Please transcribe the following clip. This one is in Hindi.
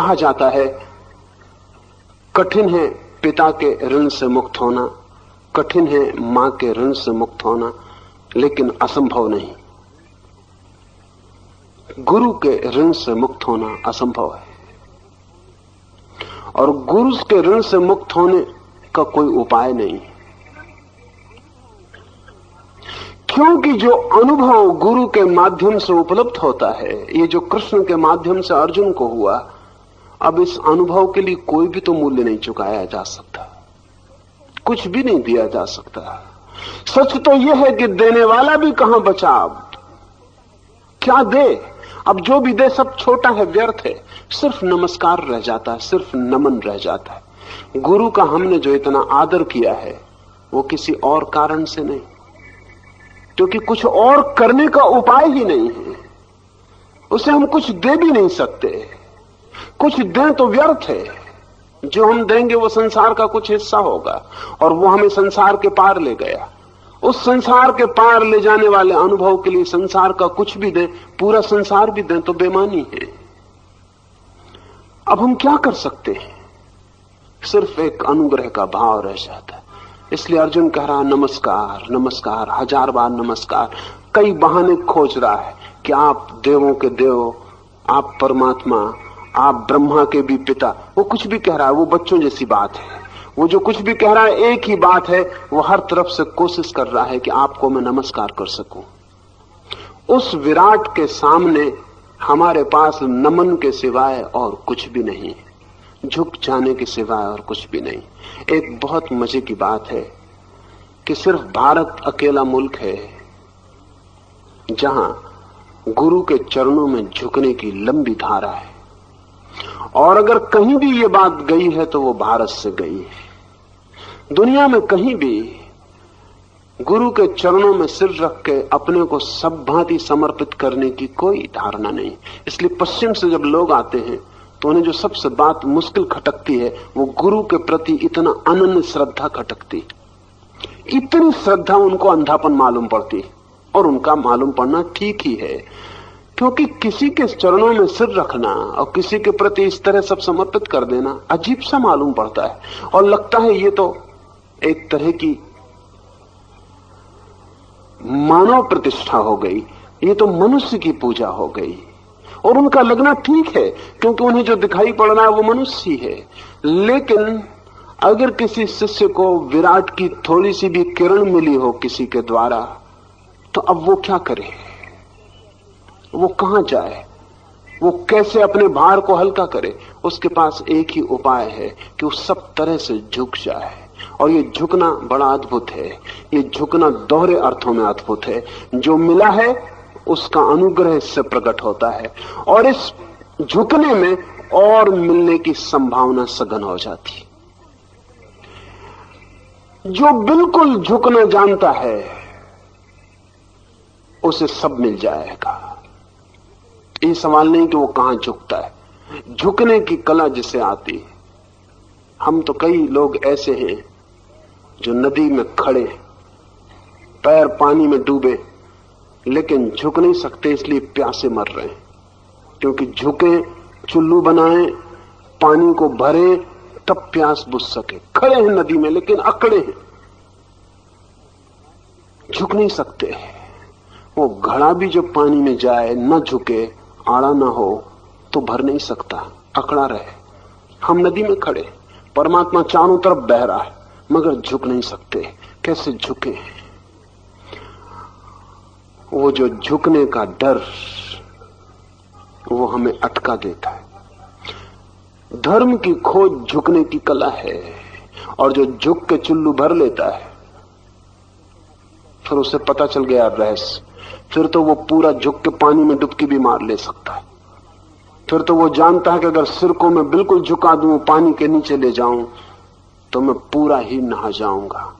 कहा जाता है कठिन है पिता के ऋण से मुक्त होना, कठिन है मां के ऋण से मुक्त होना, लेकिन असंभव नहीं। गुरु के ऋण से मुक्त होना असंभव है, और गुरु के ऋण से मुक्त होने का कोई उपाय नहीं, क्योंकि जो अनुभव गुरु के माध्यम से उपलब्ध होता है, ये जो कृष्ण के माध्यम से अर्जुन को हुआ, अब इस अनुभव के लिए कोई भी तो मूल्य नहीं चुकाया जा सकता, कुछ भी नहीं दिया जा सकता। सच तो यह है कि देने वाला भी कहां बचा, अब क्या दे, अब जो भी दे सब छोटा है, व्यर्थ है, सिर्फ नमस्कार रह जाता है, सिर्फ नमन रह जाता है। गुरु का हमने जो इतना आदर किया है वो किसी और कारण से नहीं, क्योंकि कुछ और करने का उपाय ही नहीं है, उसे हम कुछ दे भी नहीं सकते, कुछ दें तो व्यर्थ है, जो हम देंगे वो संसार का कुछ हिस्सा होगा और वो हमें संसार के पार ले गया। उस संसार के पार ले जाने वाले अनुभव के लिए संसार का कुछ भी दें, पूरा संसार भी दें तो बेमानी है। अब हम क्या कर सकते हैं, सिर्फ एक अनुग्रह का भाव रह जाता है। इसलिए अर्जुन कह रहा नमस्कार नमस्कार, 1000 बार नमस्कार, कई बहाने खोज रहा है कि आप देवों के देव, आप परमात्मा, आप ब्रह्मा के भी पिता। वो कुछ भी कह रहा है वो बच्चों जैसी बात है, वो जो कुछ भी कह रहा है एक ही बात है, वो हर तरफ से कोशिश कर रहा है कि आपको मैं नमस्कार कर सकूं। उस विराट के सामने हमारे पास नमन के सिवाय और कुछ भी नहीं, झुक जाने के सिवाय और कुछ भी नहीं। एक बहुत मजे की बात है कि सिर्फ भारत अकेला मुल्क है जहां गुरु के चरणों में झुकने की लंबी धारा है, और अगर कहीं भी ये बात गई है तो वो भारत से गई है। दुनिया में कहीं भी गुरु के चरणों में सिर रख के अपने को सब भांति समर्पित करने की कोई धारणा नहीं। इसलिए पश्चिम से जब लोग आते हैं तो उन्हें जो सबसे बात मुश्किल खटकती है वो गुरु के प्रति इतना अनन्य श्रद्धा खटकती। इतनी श्रद्धा उनको अंधापन मालूम पड़ती, और उनका मालूम पड़ना ठीक ही है, क्योंकि किसी के चरणों में सिर रखना और किसी के प्रति इस तरह सब समर्पित कर देना अजीब सा मालूम पड़ता है, और लगता है ये तो एक तरह की मानव प्रतिष्ठा हो गई, ये तो मनुष्य की पूजा हो गई। और उनका लगना ठीक है, क्योंकि उन्हें जो दिखाई पड़ रहा है वो मनुष्य ही है। लेकिन अगर किसी शिष्य को विराट की थोड़ी सी भी किरण मिली हो किसी के द्वारा, तो अब वो क्या करे, वो कहां जाए, वो कैसे अपने भार को हल्का करे। उसके पास एक ही उपाय है कि वो सब तरह से झुक जाए, और ये झुकना बड़ा अद्भुत है। ये झुकना दोहरे अर्थों में अद्भुत है। जो मिला है उसका अनुग्रह इससे प्रकट होता है, और इस झुकने में और मिलने की संभावना सघन हो जाती। जो बिल्कुल झुकना जानता है उसे सब मिल जाएगा। ये सवाल नहीं कि वो कहां झुकता है, झुकने की कला जिसे आती है। हम तो कई लोग ऐसे हैं जो नदी में खड़े, पैर पानी में डूबे, लेकिन झुक नहीं सकते, इसलिए प्यासे मर रहे हैं। क्योंकि झुके, चुल्लू बनाए, पानी को भरे, तब प्यास बुझ सके। खड़े हैं नदी में लेकिन अकड़े हैं, झुक नहीं सकते। वो घड़ा भी जो पानी में जाए, न झुके, आड़ा न हो, तो भर नहीं सकता, अकड़ा रहे। हम नदी में खड़े, परमात्मा चारों तरफ बह रहा है, मगर झुक नहीं सकते। कैसे झुके? वो जो झुकने का डर, वो हमें अटका देता है। धर्म की खोज झुकने की कला है, और जो झुक के चुल्लू भर लेता है, फिर उसे पता चल गया रहस्य, फिर तो वो पूरा झुक के पानी में डुबकी भी मार ले सकता है। फिर तो वो जानता है कि अगर सिर को मैं बिल्कुल झुका दूं, पानी के नीचे ले जाऊं, तो मैं पूरा ही नहा जाऊंगा।